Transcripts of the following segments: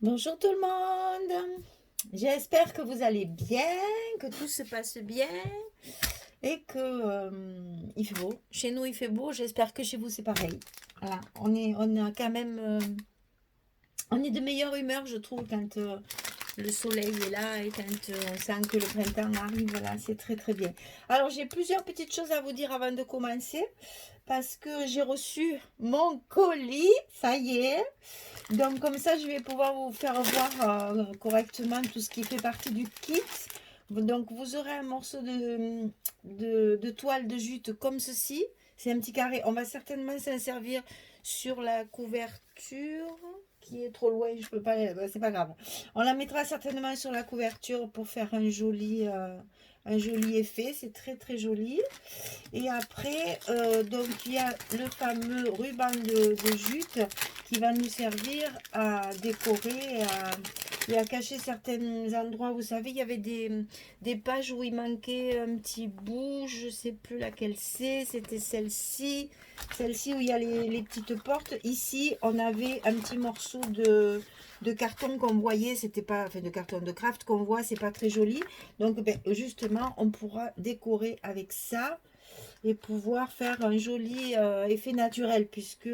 Bonjour tout le monde. J'espère que vous allez bien, que tout se passe bien et que il fait beau. Chez nous il fait beau. J'espère que chez vous c'est pareil. Voilà, on a quand même on est de meilleure humeur je trouve quand le soleil est là et quand on sent que le printemps arrive. Voilà, c'est très très bien. Alors j'ai plusieurs petites choses à vous dire avant de commencer parce que j'ai reçu mon colis. Ça y est. Donc comme ça, je vais pouvoir vous faire voir correctement tout ce qui fait partie du kit. Donc vous aurez un morceau de toile de jute comme ceci. C'est un petit carré. On va certainement s'en servir sur la couverture qui est trop loin. Je peux pas. C'est pas grave. On la mettra certainement sur la couverture pour faire un joli effet. C'est très très joli. Et après, donc il y a le fameux ruban de jute qui va nous servir à décorer et à cacher certains endroits. Vous savez, il y avait des pages où il manquait un petit bout, je ne sais plus laquelle c'était celle-ci. Celle-ci où il y a les petites portes. Ici, on avait un petit morceau de carton qu'on voyait, c'était pas, enfin de carton de craft qu'on voit, c'est pas très joli. Donc ben, justement, on pourra décorer avec ça et pouvoir faire un joli effet naturel puisque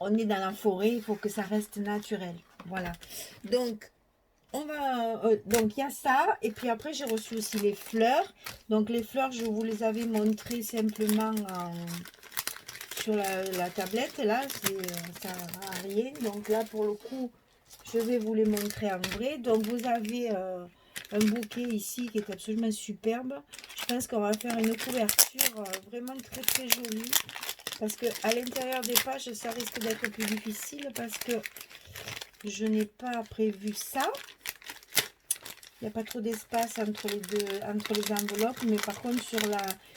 on est dans la forêt, il faut que ça reste naturel. Voilà. Donc, on va, donc il y a ça. Et puis après, j'ai reçu aussi les fleurs. Donc, les fleurs, je vous les avais montrées simplement sur la tablette. Là, ça n'a rien. Donc là, pour le coup, je vais vous les montrer en vrai. Donc, vous avez un bouquet ici qui est absolument superbe. Je pense qu'on va faire une couverture vraiment très très jolie. Parce que à l'intérieur des pages, ça risque d'être plus difficile parce que je n'ai pas prévu ça. Il n'y a pas trop d'espace entre les enveloppes, mais par contre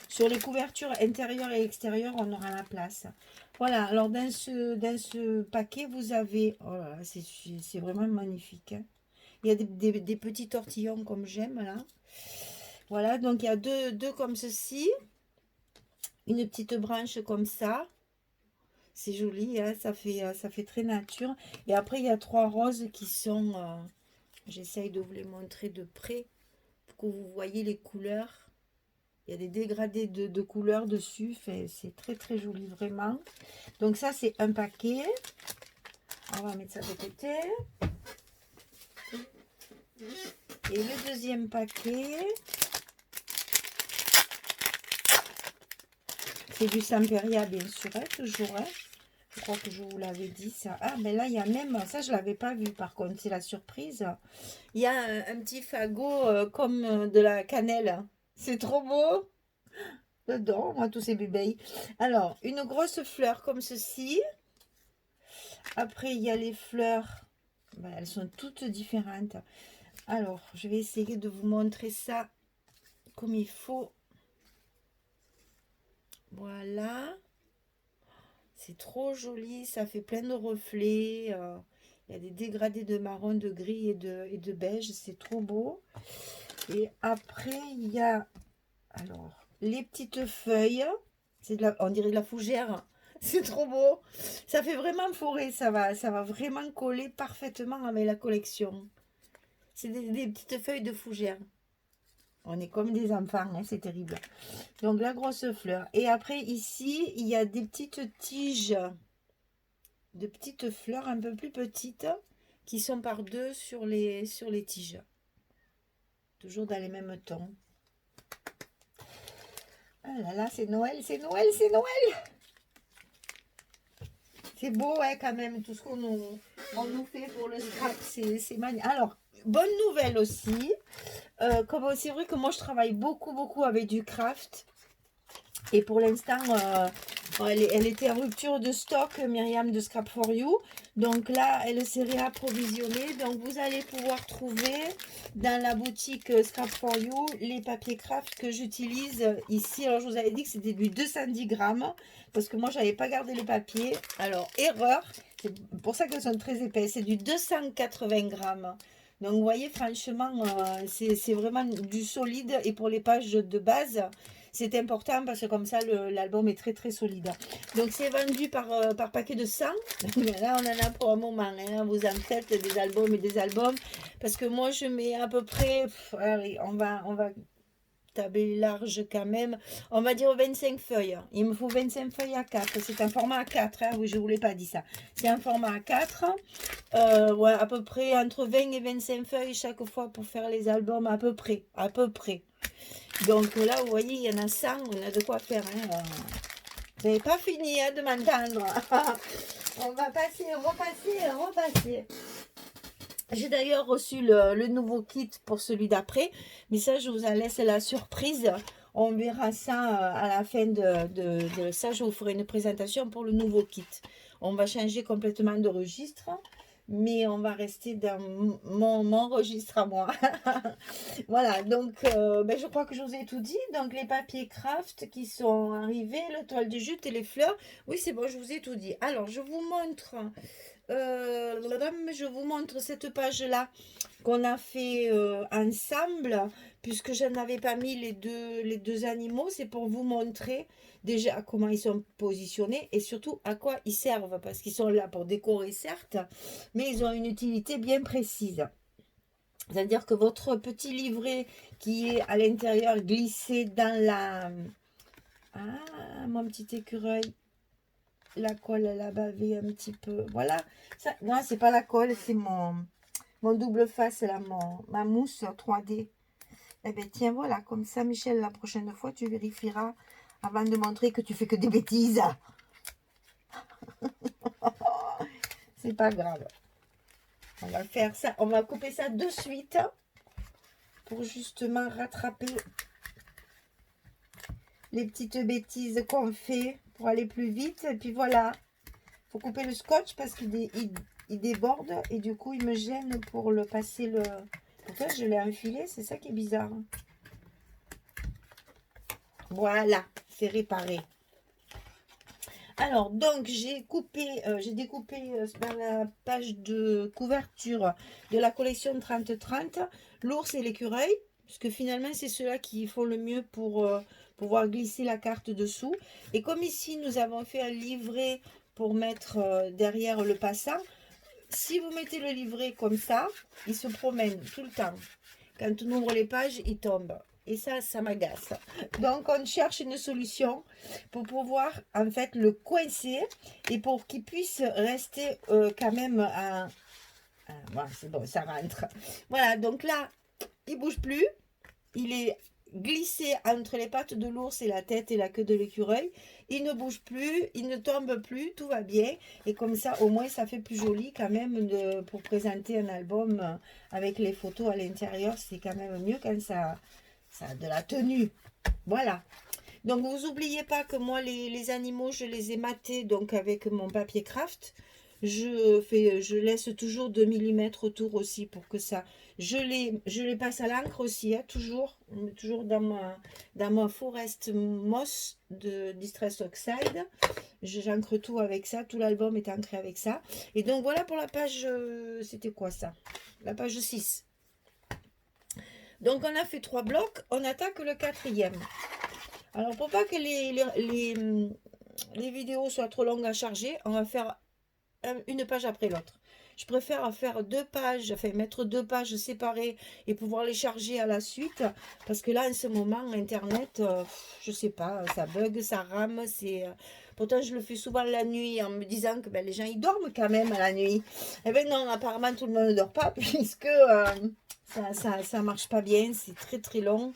sur les couvertures intérieures et extérieures, on aura la place. Voilà, alors dans ce paquet, vous avez, oh là là, c'est vraiment magnifique, hein. Il y a des petits tortillons comme j'aime là. Voilà, donc il y a deux comme ceci, une petite branche comme ça. C'est joli, hein, ça fait très nature. Et après, il y a trois roses qui sont... j'essaye de vous les montrer de près pour que vous voyez les couleurs. Il y a des dégradés de couleurs dessus. C'est très très joli, vraiment. Donc ça, c'est un paquet. On va mettre ça de côté. Et le deuxième paquet, c'est du Samperia, bien sûr, hein, toujours. Hein. Je crois que je vous l'avais dit ça. Ah, mais là, il y a même... Ça, je ne l'avais pas vu, par contre. C'est la surprise. Il y a un petit fagot comme de la cannelle. C'est trop beau. Dedans, moi, tous ces bébés. Alors, une grosse fleur comme ceci. Après, il y a les fleurs. Ben, elles sont toutes différentes. Alors, je vais essayer de vous montrer ça comme il faut. Voilà. C'est trop joli. Ça fait plein de reflets. Il y a des dégradés de marron, de gris et de beige. C'est trop beau. Et après, il y a alors les petites feuilles. On dirait de la fougère. C'est trop beau. Ça fait vraiment forêt. Ça va vraiment coller parfaitement avec la collection. C'est des petites feuilles de fougère. On est comme des enfants, hein, c'est terrible. Donc la grosse fleur. Et après ici, il y a des petites tiges, de petites fleurs un peu plus petites qui sont par deux sur les tiges. Toujours dans les mêmes tons. Ah là là, c'est Noël, c'est Noël, c'est Noël. C'est beau, ouais, quand même, tout ce on nous fait pour le scrap, c'est magnifique. Alors, bonne nouvelle aussi, comme c'est vrai que moi je travaille beaucoup, beaucoup avec du craft. Et pour l'instant, elle était en rupture de stock, Myriam de Scrap for You. Donc là, elle s'est réapprovisionnée. Donc vous allez pouvoir trouver dans la boutique Scrap for You les papiers craft que j'utilise ici. Alors je vous avais dit que c'était du 210 grammes parce que moi, je n'avais pas gardé le papier. Alors, erreur, c'est pour ça qu'elles sont très épaisses. C'est du 280 grammes. Donc vous voyez, franchement, c'est vraiment du solide. Et pour les pages de base, C'est important parce que comme ça, l'album est très très solide. Donc c'est vendu par paquet de 100. Là, on en a pour un moment. Hein. Vous en faites des albums et des albums. Parce que moi, je mets à peu près... allez, on va tabler large quand même. On va dire 25 feuilles. Il me faut 25 feuilles à 4. C'est un format A4. Hein. Oui, je ne vous l'ai pas dit ça. C'est un format A4. Ouais, à peu près entre 20 et 25 feuilles chaque fois pour faire les albums. À peu près. À peu près. Donc là, vous voyez, il y en a 100. On a de quoi faire. Hein. Vous n'avez pas fini hein, de m'entendre. On va passer, repasser. J'ai d'ailleurs reçu le nouveau kit pour celui d'après, mais ça, je vous en laisse la surprise. On verra ça à la fin de ça. Je vous ferai une présentation pour le nouveau kit. On va changer complètement de registre, mais on va rester dans mon registre à moi. Voilà, donc ben, je crois que je vous ai tout dit. Donc les papiers craft qui sont arrivés, le toile de jute et les fleurs. Oui, c'est bon, je vous ai tout dit. Alors, je vous montre... je vous montre cette page-là qu'on a fait ensemble, puisque je n'avais pas mis les deux animaux. C'est pour vous montrer déjà comment ils sont positionnés et surtout à quoi ils servent, parce qu'ils sont là pour décorer, certes, mais ils ont une utilité bien précise. C'est-à-dire que votre petit livret qui est à l'intérieur glissé dans la... Ah, mon petit écureuil, la colle elle a bavé un petit peu, voilà ça, non c'est pas la colle, c'est mon double face là, ma mousse 3D. Eh bien tiens, voilà, comme ça Michel, la prochaine fois tu vérifieras avant de montrer que tu fais que des bêtises. C'est pas grave, on va faire ça, on va couper ça de suite pour justement rattraper les petites bêtises qu'on fait pour aller plus vite. Et puis voilà, faut couper le scotch parce qu'il déborde et du coup il me gêne pour le passer le... Pourquoi je l'ai enfilé, c'est ça qui est bizarre. Voilà, c'est réparé. Alors donc j'ai découpé dans la page de couverture de la collection 30-30 l'ours et l'écureuil, parce que finalement c'est ceux-là qui font le mieux pour pouvoir glisser la carte dessous. Et comme ici nous avons fait un livret pour mettre derrière le passant, si vous mettez le livret comme ça, il se promène tout le temps. Quand on ouvre les pages, il tombe. Et ça m'agace. Donc, on cherche une solution pour pouvoir, en fait, le coincer et pour qu'il puisse rester quand même voilà, c'est bon, ça rentre. Voilà, donc là, il bouge plus. Il est glissé entre les pattes de l'ours et la tête et la queue de l'écureuil. Il ne bouge plus, il ne tombe plus, tout va bien. Et comme ça, au moins, ça fait plus joli quand même pour présenter un album avec les photos à l'intérieur. C'est quand même mieux quand ça a de la tenue. Voilà. Donc, vous n'oubliez pas que moi, les animaux, je les ai matés donc avec mon papier craft. Je laisse toujours 2 mm autour aussi pour que ça... Je les passe à l'encre aussi, hein, toujours dans ma Forest Moss de Distress Oxide. J'encre tout avec ça, tout l'album est ancré avec ça. Et donc voilà pour la page, c'était quoi ça? La page 6. Donc on a fait 3 blocs, on attaque le 4e. Alors pour pas que les vidéos soient trop longues à charger, on va faire une page après l'autre. Je préfère faire 2 pages, enfin mettre 2 pages séparées et pouvoir les charger à la suite, parce que là en ce moment internet, je sais pas, ça bug, ça rame, pourtant je le fais souvent la nuit en me disant que ben, les gens ils dorment quand même à la nuit. Eh ben non, apparemment tout le monde ne dort pas puisque ça marche pas bien, c'est très très long.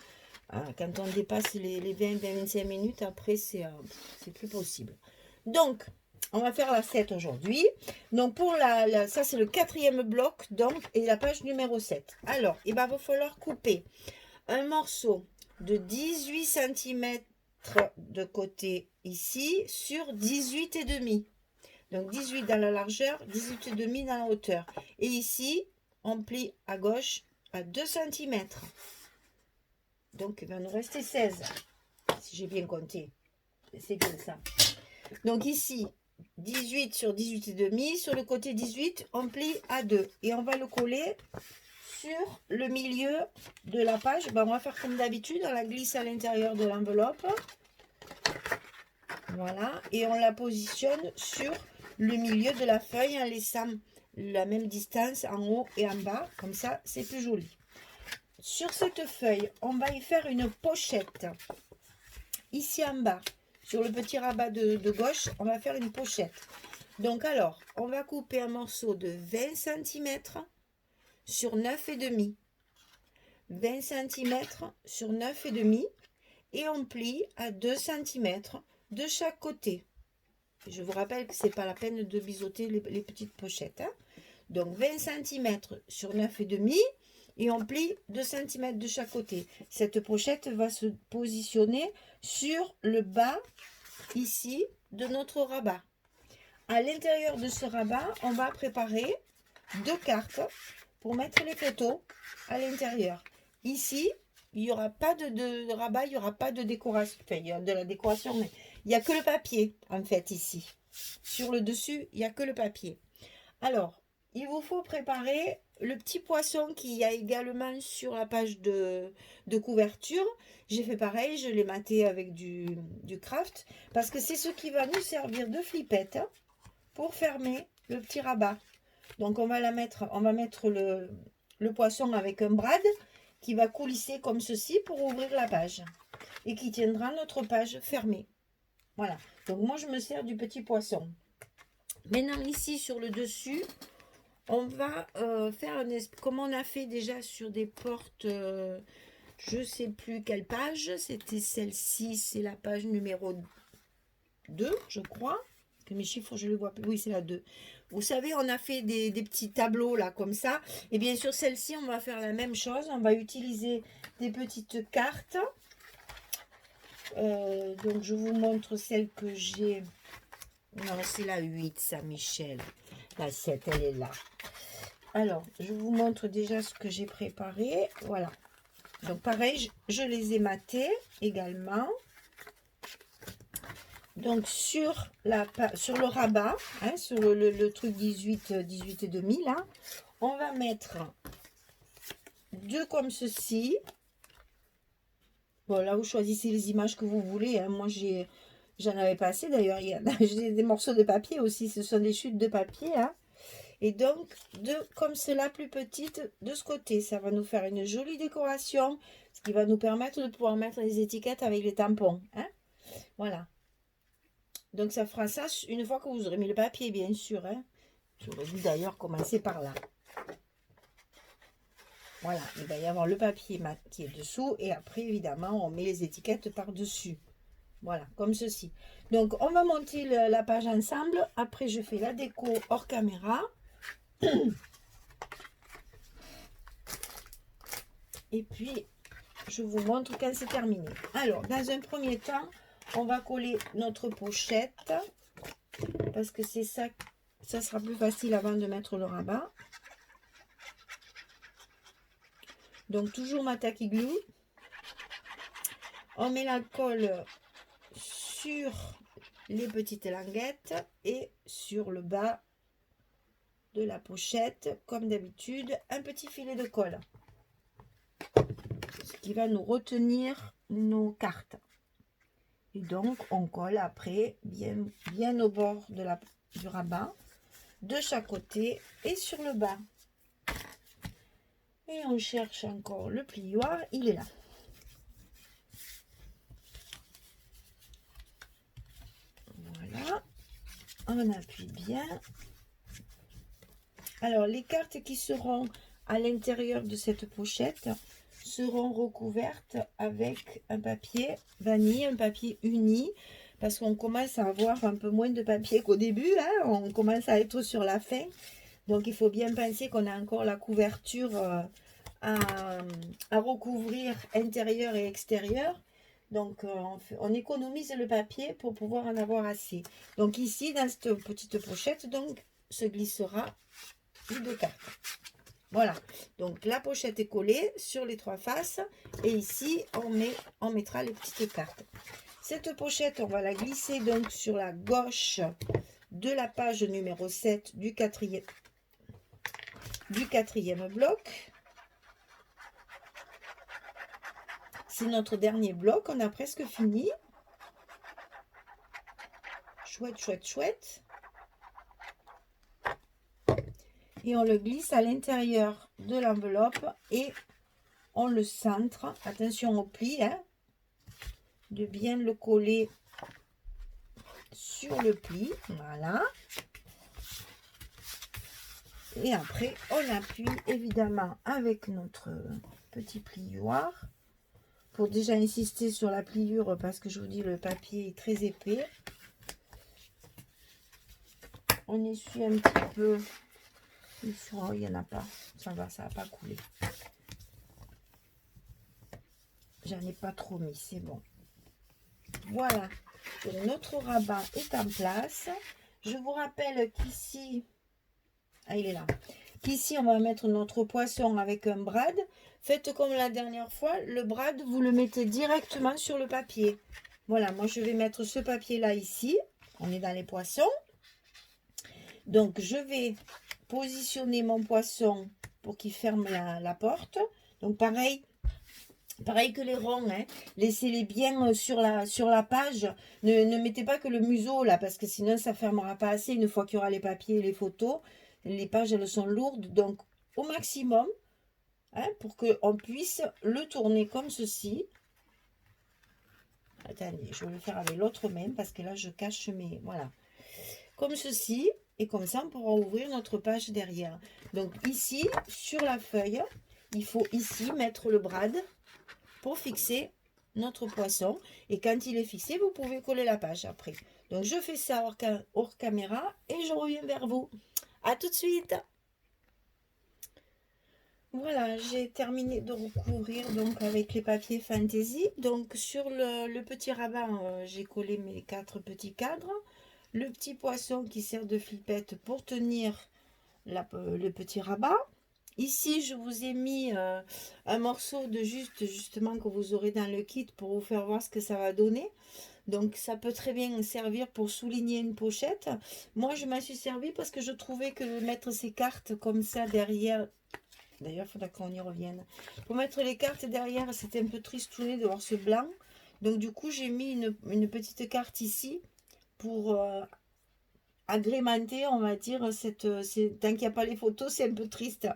Quand on dépasse les 20-25 minutes, après c'est plus possible. Donc on va faire la 7 aujourd'hui. Donc pour ça c'est le 4e bloc donc, et la page numéro 7. Alors il va falloir couper un morceau de 18 cm de côté ici sur 18,5. Donc 18 dans la largeur, 18,5 dans la hauteur. Et ici on plie à gauche à 2 cm. Donc il va nous rester 16 si j'ai bien compté. C'est comme ça. Donc ici 18 sur 18,5, sur le côté 18 on plie à 2 et on va le coller sur le milieu de la page, ben, on va faire comme d'habitude, on la glisse à l'intérieur de l'enveloppe. Voilà, et on la positionne sur le milieu de la feuille en laissant la même distance en haut et en bas. Comme ça, c'est plus joli. Sur cette feuille, on va y faire une pochette. Ici en bas, sur le petit rabat de gauche, on va faire une pochette. Donc alors, on va couper un morceau de 20 cm sur 9,5. 20 cm sur 9,5 et on plie à 2 cm de chaque côté. Je vous rappelle que c'est pas la peine de biseauter les petites pochettes. Hein. Donc 20 cm sur 9,5 et on plie 2 cm de chaque côté. Cette pochette va se positionner sur le bas ici de notre rabat. À l'intérieur de ce rabat, on va préparer 2 cartes pour mettre les photos à l'intérieur. Ici, il n'y aura pas de rabat, il n'y aura pas de décoration. Enfin, il y a de la décoration, mais il n'y a que le papier, en fait, ici. Sur le dessus, il n'y a que le papier. Alors, il vous faut préparer le petit poisson qu'il y a également sur la page de couverture. J'ai fait pareil, je l'ai maté avec du craft, parce que c'est ce qui va nous servir de flippette pour fermer le petit rabat. Donc, on va mettre le poisson avec un brad qui va coulisser comme ceci pour ouvrir la page et qui tiendra notre page fermée. Voilà, donc moi je me sers du petit poisson. Maintenant ici sur le dessus, on va faire comme on a fait déjà sur des portes, je sais plus quelle page, c'était celle-ci, c'est la page numéro 2 je crois, que mes chiffres je les vois plus, oui c'est la 2. Vous savez, on a fait des petits tableaux là comme ça. Et bien sur celle-ci, on va faire la même chose. On va utiliser des petites cartes. Donc je vous montre celle que j'ai. Non, c'est la 8, ça, Michel. La 7, elle est là. Alors, je vous montre déjà ce que j'ai préparé. Voilà. Donc pareil, je les ai matés également. Donc sur le rabat, hein, sur le truc 18 et demi là, on va mettre 2 comme ceci. Bon là vous choisissez les images que vous voulez. Hein. Moi j'en avais pas assez d'ailleurs. J'ai des morceaux de papier aussi. Ce sont des chutes de papier. Hein. Et donc 2 comme cela plus petites de ce côté. Ça va nous faire une jolie décoration. Ce qui va nous permettre de pouvoir mettre les étiquettes avec les tampons. Hein. Voilà. Donc, ça fera ça une fois que vous aurez mis le papier, bien sûr. Hein. J'aurais dû d'ailleurs commencer par là. Voilà, il va y avoir le papier qui est dessous. Et après, évidemment, on met les étiquettes par-dessus. Voilà, comme ceci. Donc, on va monter la page ensemble. Après, je fais la déco hors caméra. Et puis, je vous montre quand c'est terminé. Alors, dans un premier temps, on va coller notre pochette parce que c'est ça, ça sera plus facile avant de mettre le rabat. Donc toujours ma tacky glue. On met la colle sur les petites languettes et sur le bas de la pochette, comme d'habitude, un petit filet de colle. Ce qui va nous retenir nos cartes. Et donc, on colle après bien au bord du rabat, de chaque côté et sur le bas. Et on cherche encore le plioir, il est là. Voilà, on appuie bien. Alors, les cartes qui seront à l'intérieur de cette pochette seront recouvertes avec un papier vanille, un papier uni, parce qu'on commence à avoir un peu moins de papier qu'au début, hein, on commence à être sur la fin, donc il faut bien penser qu'on a encore la couverture à recouvrir intérieur et extérieur, donc on économise le papier pour pouvoir en avoir assez. Donc ici, dans cette petite pochette, donc se glissera les 2 cartes. Voilà, donc la pochette est collée sur les 3 faces et ici on mettra les petites cartes. Cette pochette, on va la glisser donc sur la gauche de la page numéro 7 du quatrième bloc. C'est notre dernier bloc, on a presque fini. Chouette, chouette, chouette. Et on le glisse à l'intérieur de l'enveloppe et on le centre. Attention au pli, hein, de bien le coller sur le pli. Voilà. Et après, on appuie évidemment avec notre petit plioir pour déjà insister sur la pliure parce que je vous dis, le papier est très épais. On essuie un petit peu. Oh, il n'y en a pas. Ça va, ça n'a pas coulé. J'en ai pas trop mis, c'est bon. Voilà, notre rabat est en place. Je vous rappelle qu'ici, ah, il est là. Qu'ici, on va mettre notre poisson avec un brad. Faites comme la dernière fois, le brad, vous le mettez directement sur le papier. Voilà, moi je vais mettre ce papier-là ici. On est dans les poissons. Donc, je vais positionner mon poisson pour qu'il ferme la porte. Donc, pareil que les ronds, hein. Laissez-les bien sur la page. Ne mettez pas que le museau là, parce que sinon ça ne fermera pas assez une fois qu'il y aura les papiers et les photos. Les pages, elles sont lourdes, donc au maximum, hein, pour qu'on puisse le tourner comme ceci. Attendez, je vais le faire avec l'autre main, parce que là, je cache mes... Voilà. Comme ceci, et comme ça, on pourra ouvrir notre page derrière. Donc ici, sur la feuille, il faut ici mettre le brad pour fixer notre poisson. Et quand il est fixé, vous pouvez coller la page après. Donc, je fais ça hors caméra et je reviens vers vous. À tout de suite. Voilà, j'ai terminé de recouvrir donc avec les papiers Fantaisie. Donc, sur le petit rabat, j'ai collé mes 4 petits cadres. Le petit poisson qui sert de flippette pour tenir le petit rabat. Ici, je vous ai mis un morceau de justement que vous aurez dans le kit pour vous faire voir ce que ça va donner. Donc, ça peut très bien servir pour souligner une pochette. Moi, je m'en suis servi parce que je trouvais que mettre ces cartes comme ça derrière... D'ailleurs, il faudra qu'on y revienne. Pour mettre les cartes derrière, c'était un peu tristouné de voir ce blanc. Donc, du coup, j'ai mis une petite carte ici pour... agrémenter, on va dire, tant qu'il n'y a pas les photos, c'est un peu triste.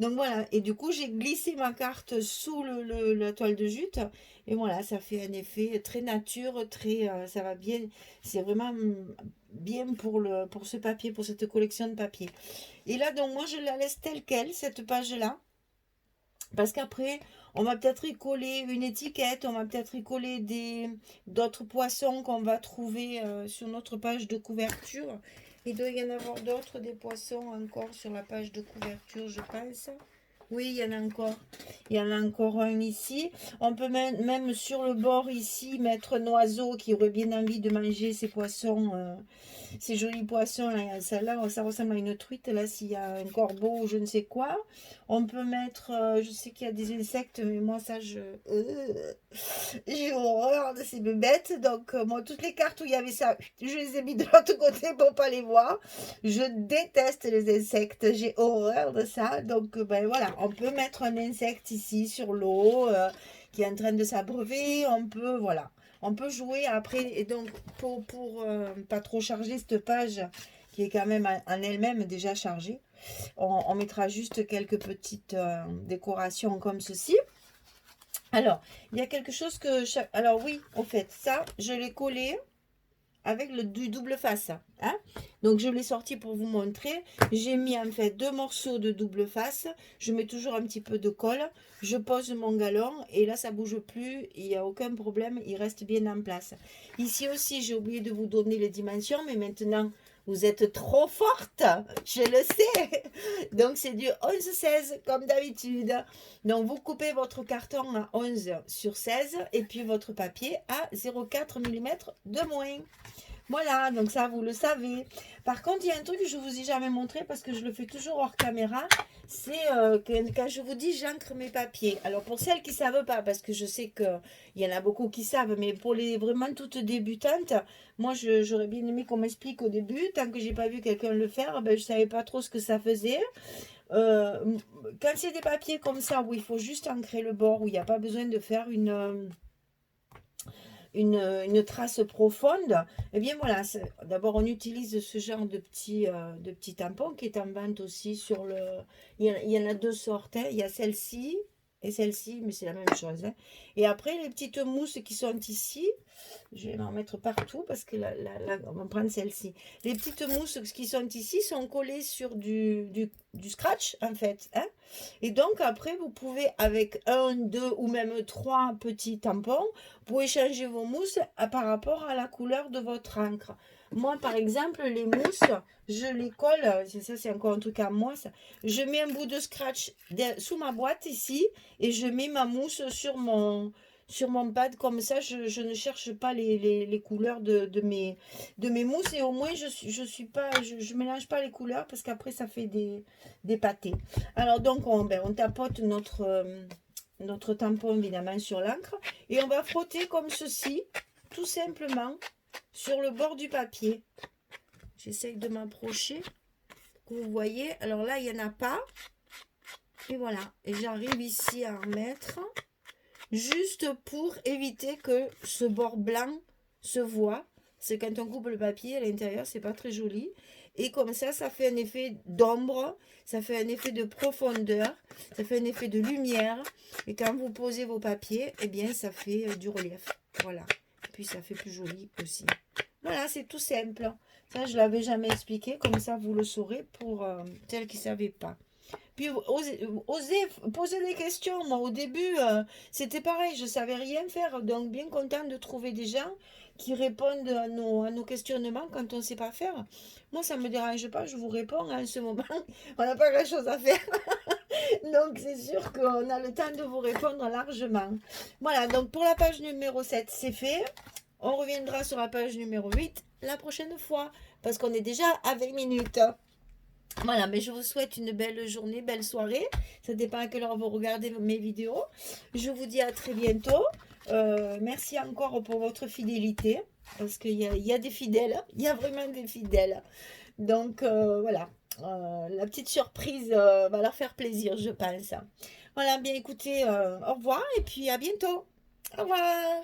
Donc voilà, et du coup, j'ai glissé ma carte sous la toile de jute, et voilà, ça fait un effet très nature, très, ça va bien, c'est vraiment bien pour ce papier, pour cette collection de papier. Et là, donc, moi, je la laisse telle quelle, cette page-là, parce qu'après, on va peut-être y coller une étiquette, on va peut-être y coller d'autres poissons qu'on va trouver sur notre page de couverture. Il doit y en avoir d'autres, des poissons encore sur la page de couverture, je pense. Oui, il y en a encore. Il y en a encore un ici. On peut même sur le bord ici mettre un oiseau qui aurait bien envie de manger ces poissons, ces jolis poissons. Là, celle-là, ça ressemble à une truite. Là, s'il y a un corbeau ou je ne sais quoi. On peut mettre, je sais qu'il y a des insectes, mais moi, ça, j'ai horreur de ces bébêtes. Donc, moi, toutes les cartes où il y avait ça, je les ai mis de l'autre côté pour pas les voir. Je déteste les insectes. J'ai horreur de ça. Donc, ben voilà, on peut mettre un insecte ici sur l'eau qui est en train de s'abreuver. On peut, voilà. On peut jouer après. Et donc, pour pas trop charger cette page qui est quand même en elle-même déjà chargée, on mettra juste quelques petites décorations comme ceci. Alors, il y a quelque chose que... Alors oui, en fait, ça, je l'ai collé avec du double face. Hein. Donc, je l'ai sorti pour vous montrer. J'ai mis en fait 2 morceaux de double face. Je mets toujours un petit peu de colle. Je pose mon galon et là, ça ne bouge plus. Il n'y a aucun problème. Il reste bien en place. Ici aussi, j'ai oublié de vous donner les dimensions. Mais maintenant, vous êtes trop forte. Je le sais. Donc, c'est du 11-16 comme d'habitude. Donc, vous coupez votre carton à 11 sur 16 et puis votre papier à 0,4 mm de moins. Voilà, donc ça, vous le savez. Par contre, il y a un truc que je ne vous ai jamais montré parce que je le fais toujours hors caméra. C'est quand je vous dis, j'encre mes papiers. Alors, pour celles qui ne savent pas, parce que je sais qu'il y en a beaucoup qui savent, mais pour les vraiment toutes débutantes, moi, j'aurais bien aimé qu'on m'explique au début. Tant que je n'ai pas vu quelqu'un le faire, ben, je ne savais pas trop ce que ça faisait. Quand c'est des papiers comme ça, où il faut juste ancrer le bord, où il n'y a pas besoin de faire une trace profonde, eh bien voilà, d'abord on utilise ce genre de petits tampons qui est en vente aussi sur le... Il y en a deux sortes, hein. Il y a celle-ci et celle-ci, mais c'est la même chose, hein. Et après, les petites mousses qui sont ici, je vais m'en mettre partout parce que on va prendre celle-ci. Les petites mousses qui sont ici sont collées sur du scratch, en fait, hein. Et donc, après, vous pouvez, avec un, deux ou même trois petits tampons, vous pouvez changer vos mousses par rapport à la couleur de votre encre. Moi, par exemple, les mousses, je les colle, ça c'est encore un truc à moi, ça. Je mets un bout de scratch sous ma boîte ici et je mets ma mousse sur mon pad, comme ça je ne cherche pas les couleurs de mes mousses et au moins je suis pas, je mélange pas les couleurs parce qu'après ça fait des pâtés. Alors donc on tapote notre tampon évidemment sur l'encre et on va frotter comme ceci, tout simplement, sur le bord du papier. J'essaye de m'approcher, que vous voyez. Alors là, il n'y en a pas. Et voilà. Et j'arrive ici à en mettre, juste pour éviter que ce bord blanc se voit. C'est quand on coupe le papier à l'intérieur, c'est pas très joli. Et comme ça fait un effet d'ombre, ça fait un effet de profondeur, ça fait un effet de lumière. Et quand vous posez vos papiers, eh bien, ça fait du relief. Voilà. Et puis, ça fait plus joli aussi. Voilà, c'est tout simple. Ça, je ne l'avais jamais expliqué. Comme ça, vous le saurez pour celles qui ne savaient pas. Puis, osez poser des questions. Moi, au début, c'était pareil. Je ne savais rien faire. Donc, bien content de trouver des gens qui répondent à nos questionnements quand on ne sait pas faire. Moi, ça ne me dérange pas. Je vous réponds en ce moment. On n'a pas grand-chose à faire. Donc, c'est sûr qu'on a le temps de vous répondre largement. Voilà, donc pour la page numéro 7, c'est fait. On reviendra sur la page numéro 8 la prochaine fois, parce qu'on est déjà à 20 minutes. Voilà, mais je vous souhaite une belle journée, belle soirée. Ça dépend à quelle heure vous regardez mes vidéos. Je vous dis à très bientôt. Merci encore pour votre fidélité, parce qu'il y a des fidèles. Il y a vraiment des fidèles. Donc, voilà. La petite surprise va leur faire plaisir, je pense. Voilà, bien écoutez, au revoir et puis à bientôt. Au revoir.